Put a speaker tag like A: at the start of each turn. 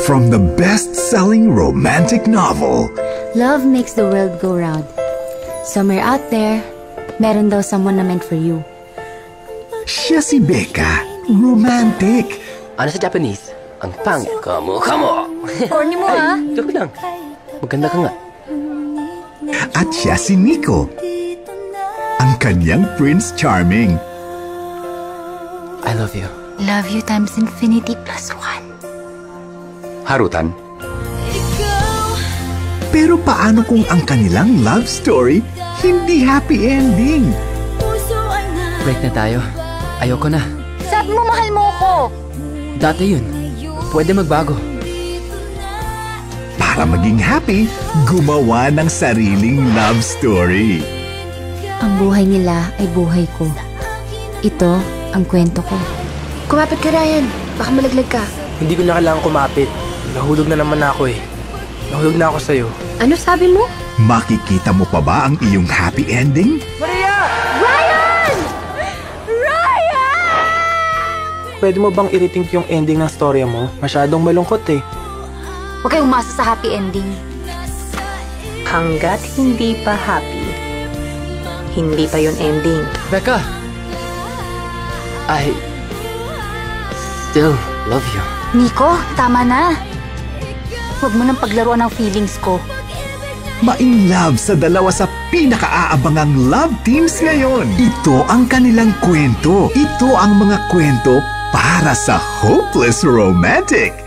A: from the best-selling romantic novel.
B: Love makes the world go round. Somewhere out there, meron daw someone na meant for you.
A: Siya si Becca, romantic.
C: Ano sa Japanese? Ang pangit. Kamo!
B: Corny mo, ha?
C: Joke lang. Maganda ka nga.
A: At siya si Nico, ang kanyang Prince Charming.
C: I love you.
B: Love you times infinity plus 1.
C: Harutan?
A: Pero paano kung ang kanilang love story hindi happy ending?
C: Break na tayo. Ayoko na.
B: Sabi mo mahal mo ko.
C: Dati yun. Pwede magbago.
A: Para maging happy, gumawa ng sariling love story.
B: Ang buhay nila ay buhay ko. Ito ang kwento ko.
D: Kumapit ka, Ryan. Baka malaglag ka.
E: Hindi ko na kailangan kumapit. Nahulog na naman ako eh. Nahulog na ako sa'yo.
D: Ano sabi mo?
A: Makikita mo pa ba ang iyong happy ending?
E: Maria!
D: Ryan! Ryan!
E: Pwede mo bang i-rethink yung ending ng storya mo? Masyadong malungkot eh.
B: Huwag kayong umasa sa happy ending.
F: Hanggat hindi pa happy, hindi pa yun ending.
C: Becca! I still love you.
B: Nico, tama na. Huwag mo nang paglaruan ng feelings ko.
A: Ma-in love sa dalawa sa pinaka-aabangang love teams ngayon. Ito ang kanilang kwento. Ito ang mga kwento para sa hopeless romantic.